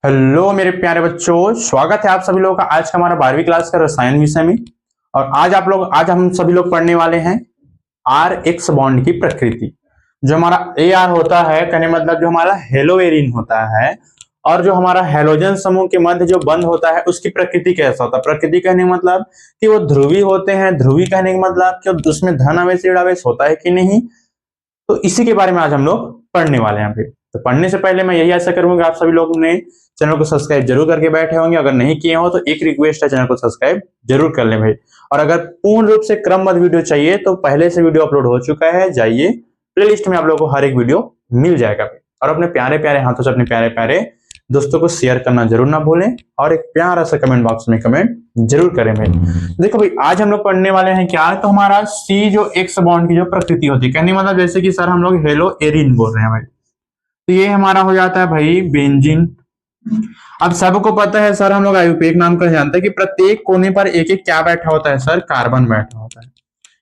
Hello मेरे प्यारे बच्चों, स्वागत है आप सभी लोगों का आज का हमारा 12वीं क्लास का रसायन विषय में। और आज हम सभी लोग पढ़ने वाले हैं आर एक्स बॉन्ड की प्रकृति। जो हमारा ए आर होता है, कहने मतलब जो हमारा हेलोएरिन होता है, और जो हमारा हेलोजन समूह के मध्य जो बंध होता है उसकी प्रकृति कैसा होता है। प्रकृति कहने का मतलब कि वो ध्रुवी होते हैं। ध्रुवी कहने का मतलब कि उसमें धन आवेश ऋण आवेश होता है कि नहीं। तो इसी के बारे में आज हम लोग पढ़ने वाले हैं। फिर तो पढ़ने से पहले मैं यही आशा करूंगा आप सभी लोग ने चैनल को सब्सक्राइब जरूर करके बैठे होंगे। अगर नहीं किए हो तो एक रिक्वेस्ट है, चैनल को सब्सक्राइब जरूर कर लें भाई। और अगर पूर्ण रूप से क्रमबद्ध वीडियो चाहिए तो पहले से वीडियो अपलोड हो चुका है, जाइए प्लेलिस्ट में आप लोगों को हर एक वीडियो मिल जाएगा भाई। और अपने प्यारे प्यारे हाथों से अपने प्यारे प्यारे दोस्तों को शेयर करना जरूर ना भूलें, और एक प्यारा सा कमेंट बॉक्स में कमेंट जरूर करें भाई। देखो भाई, आज हम लोग पढ़ने वाले हैं क्या, तो हमारा सी जो एक्स बॉन्ड की जो प्रकृति होती है, कहने मतलब जैसे कि सर हम लोग हेलो एरिन बोल रहे हैं भाई, तो ये हमारा हो जाता है भाई बेंजीन। अब सबको पता है सर, हम लोग आयुपेक नाम का जानते हैं कि प्रत्येक कोने पर एक एक क्या बैठा होता है सर, कार्बन बैठा होता है।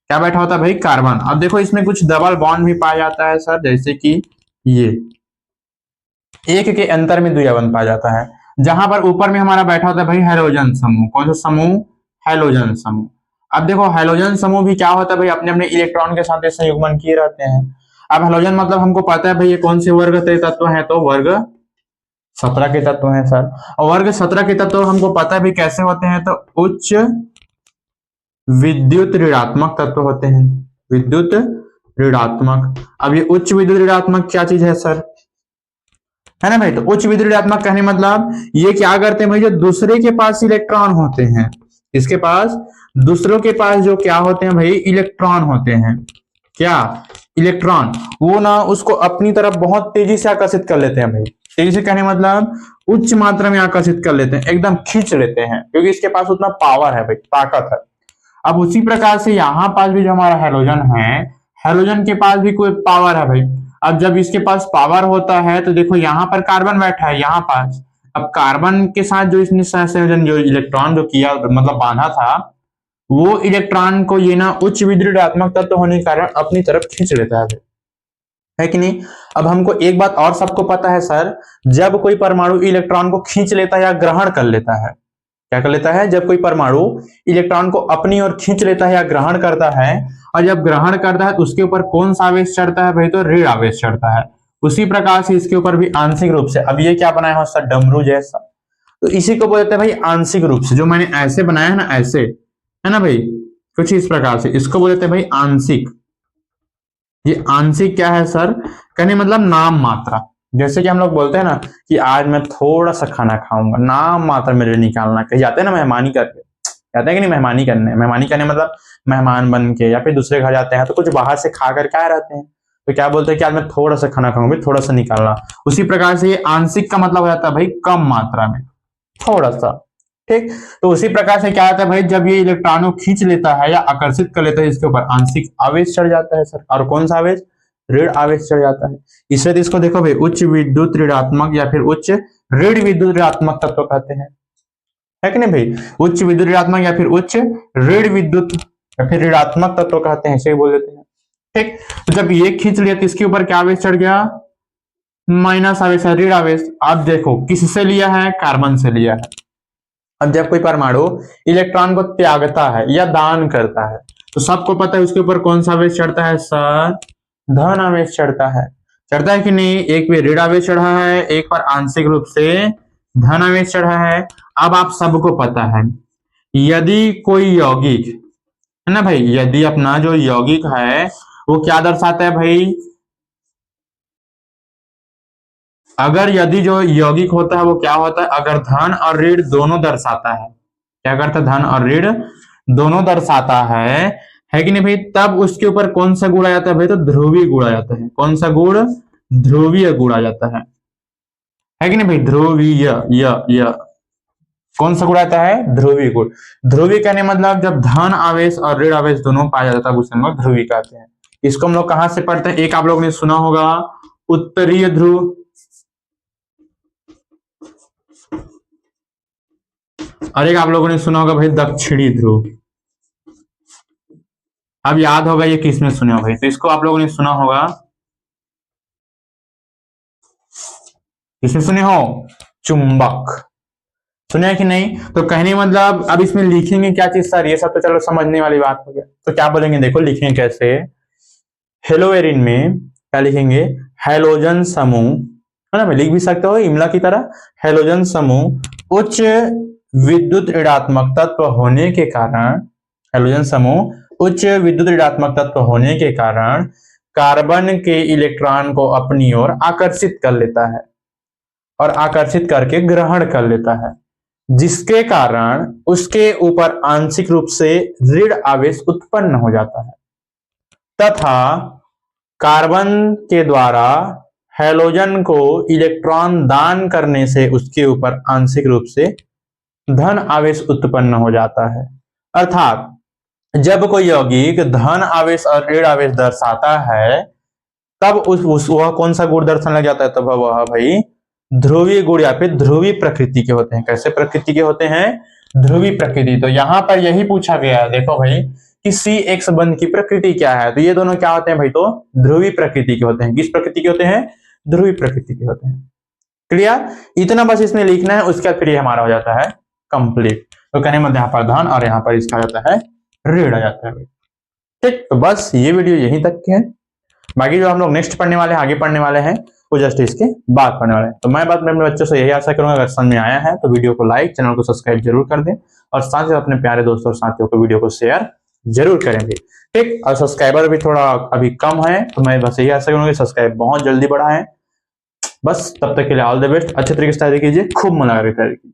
क्या बैठा होता है भाई, कार्बन। अब देखो इसमें कुछ डबल बॉन्ड भी पाया जाता है सर, जैसे कि ये एक के अंतर में द्विया बंध पाया जाता है। जहां पर ऊपर में हमारा बैठा होता है भाई हैलोजन समूह। कौन सा समूह, हैलोजन समूह। अब देखो हैलोजन समूह भी क्या होता है भाई, अपने अपने इलेक्ट्रॉन के साथ संयुग्मन किए रहते हैं। अब हैलोजन मतलब हमको पता है भाई ये कौन से वर्ग के तत्व है, तो वर्ग 17 के तत्व हैं सर। और वर्ग 17 के तत्व हमको पता है भी कैसे होते हैं, तो उच्च विद्युत ऋणात्मक तत्व होते हैं। विद्युत ऋणात्मक। अब ये उच्च विद्युत ऋणात्मक क्या चीज है सर, है ना भाई। तो उच्च विद्युत ऋणात्मक कहने मतलब ये क्या करते हैं भाई, जो दूसरे के पास इलेक्ट्रॉन होते हैं, इसके पास दूसरों के पास जो क्या होते हैं भाई, इलेक्ट्रॉन होते हैं। क्या, इलेक्ट्रॉन। वो ना उसको अपनी तरफ बहुत तेजी से आकर्षित कर लेते हैं भाई। तेजी से कहने मतलब उच्च मात्रा में आकर्षित कर लेते हैं, एकदम खींच लेते हैं, क्योंकि इसके पास उतना पावर है भाई, ताकत है। अब उसी प्रकार से यहाँ पास भी जो हमारा हेलोजन है, हेलोजन के पास भी कोई पावर है भाई। अब जब इसके पास पावर होता है तो देखो यहाँ पर कार्बन बैठा है यहाँ पास। अब कार्बन के साथ जो इसने सहसंयोजन जो इलेक्ट्रॉन जो किया मतलब बांधा था, वो इलेक्ट्रॉन को ये ना उच्च विद्युत ऋणात्मक तत्व होने के कारण अपनी तरफ खींच लेता है कि नहीं। अब हमको एक बात और सबको पता है सर, जब कोई परमाणु इलेक्ट्रॉन को खींच लेता है या ग्रहण कर लेता है, क्या कर लेता है, जब कोई परमाणु इलेक्ट्रॉन को अपनी ओर खींच लेता है या ग्रहण करता है, और जब ग्रहण करता है तो उसके ऊपर कौन सा आवेश चढ़ता है भाई, तो ऋण आवेश चढ़ता है। उसी प्रकार से इसके ऊपर भी आंशिक रूप से, अब ये क्या बनाया हो सर, डमरू जैसा, तो इसी को बोलते हैं भाई आंशिक रूप से। जो मैंने ऐसे बनाया है ना, ऐसे, है ना भाई, कुछ इस प्रकार से, इसको बोलते हैं भाई आंशिक। ये आंशिक क्या है सर, कहने मतलब नाम मात्रा। जैसे कि हम लोग बोलते हैं ना कि आज मैं थोड़ा सा खाना खाऊंगा, नाम मात्रा मेरे निकालना। कहीं जाते हैं ना मेहमानी करके, जाते हैं कि नहीं मेहमानी करने। मेहमानी करने मतलब मेहमान बन के, या फिर दूसरे घर जाते हैं तो कुछ बाहर से खा कर क्या रहते हैं, तो क्या बोलते हैं कि आज मैं थोड़ा सा खाना खाऊंगा, थोड़ा सा निकालना। उसी प्रकार से ये आंशिक का मतलब हो जाता है भाई कम मात्रा में, थोड़ा सा। ठीक, तो उसी प्रकार से क्या होता है भाई, जब ये इलेक्ट्रॉनों खींच लेता है या आकर्षित कर लेता है, इसके ऊपर आंशिक आवेश चढ़ जाता है सर। और कौन सा आवेश, ऋण आवेश चढ़ जाता है। इसलिए तो इसको देखो भाई उच्च विद्युत ऋणात्मक या फिर उच्च ऋण विद्युत ऋणात्मक तत्व कहते हैं, है कि नहीं भाई। उच्च विद्युत ऋणात्मक या फिर उच्च ऋण विद्युत या फिर ऋणात्मक तत्व कहते हैं, इसे बोल देते हैं। ठीक, तो जब ये खींच लिया तो इसके ऊपर क्या आवेश चढ़ गया, माइनस आवेश है, ऋण आवेश। आप देखो किससे लिया है, कार्बन से लिया है। अब जब कोई परमाणु इलेक्ट्रॉन को त्यागता है या दान करता है, तो सबको पता है उसके ऊपर कौन सा आवेश चढ़ता है सर, धन आवेश चढ़ता है। चढ़ता है कि नहीं, एक पे ऋण आवेश चढ़ा है, एक पर आंशिक रूप से धन आवेश चढ़ा है। अब आप सबको पता है, यदि कोई यौगिक, है ना भाई, यदि अपना जो यौगिक है वो क्या दर्शाता है भाई, अगर यदि जो यौगिक होता है वो क्या होता है, अगर धन और ऋण दोनों दर्शाता है, क्या करता है, धन और ऋण दोनों दर्शाता है कि नहीं भाई, तब उसके ऊपर कौन सा गुण आ जाता है भाई, तो ध्रुवीय गुण आ जाता है। कौन सा गुण, ध्रुवीय गुण आ जाता है कि नहीं भाई, ध्रुवीय, य कौन सा गुण आता है, ध्रुवीय गुण। ध्रुवीय कहने मतलब जब धन आवेश और ऋण आवेश दोनों पाया जाता है उसे हम लोग ध्रुवीय कहते हैं। इसको हम लोग कहां से पढ़ते हैं, एक आप लोगों ने सुना होगा उत्तरीय ध्रुव, और एक आप लोगों ने सुना होगा भाई दक्षिणी ध्रुव। अब याद होगा ये किसमें सुने हो भाई, तो इसको आप लोगों ने सुना होगा, किसमें सुने हो, चुंबक। सुना कि नहीं? तो कहने मतलब अब इसमें लिखेंगे क्या चीज सर? ये सब तो चलो समझने वाली बात हो गया। तो क्या बोलेंगे, देखो लिखेंगे कैसे। हेलोएरिन में क्या लिखेंगे? हैलोजन समूह, है ना? लिख भी सकते हो इमला की तरह। हैलोजन समूह उच्च विद्युत ऋणात्मक तत्व होने के कारण, हैलोजन समूह उच्च विद्युत ऋणात्मक तत्व होने के कारण कार्बन के इलेक्ट्रॉन को अपनी ओर आकर्षित कर लेता है और आकर्षित करके ग्रहण कर लेता है, जिसके कारण उसके ऊपर आंशिक रूप से ऋण आवेश उत्पन्न हो जाता है तथा कार्बन के द्वारा हैलोजन को इलेक्ट्रॉन दान करने से उसके ऊपर आंशिक रूप से धन आवेश उत्पन्न हो जाता है। अर्थात जब कोई यौगिक धन आवेश और ऋण आवेश दर्शाता है तब वह कौन सा गुण दर्शाने लग जाता है? तब वह भाई ध्रुवीय गुण या फिर ध्रुवीय प्रकृति के होते हैं। कैसे प्रकृति के होते हैं? ध्रुवीय प्रकृति। तो यहां पर यही पूछा गया है, देखो भाई कि CX बंध की प्रकृति क्या है? तो ये दोनों क्या होते हैं भाई? तो ध्रुवीय प्रकृति के होते हैं। किस प्रकृति के होते हैं? ध्रुवीय प्रकृति के होते हैं। क्लियर? इतना बस इसमें लिखना है, उसके बाद फिर ये हमारा हो जाता है कंप्लीट। तो कहने मतलब यहाँ पर धन और यहाँ पर इसका जाता है ऋण आ जाता है भाई। ठीक, तो बस ये वीडियो यहीं तक के है। बाकी जो हम लोग नेक्स्ट पढ़ने वाले हैं, आगे पढ़ने वाले हैं, वो जस्ट इसके बाद पढ़ने वाले हैं। तो मैं बात अपने बच्चों से यही आशा करूंगा, अगर समझ में आया है तो वीडियो को लाइक, चैनल को सब्सक्राइब जरूर कर दें और साथ ही अपने प्यारे दोस्तों और साथियों को वीडियो को शेयर जरूर करेंगे। ठीक, और सब्सक्राइबर भी थोड़ा अभी कम है, तो मैं बस यही आशा करूंगा सब्सक्राइब बहुत जल्दी बढ़ाएं। बस तब तक के लिए ऑल द बेस्ट। अच्छे तरीके से तैयारी कीजिए, खूब मन लगा के तैयारी कीजिए।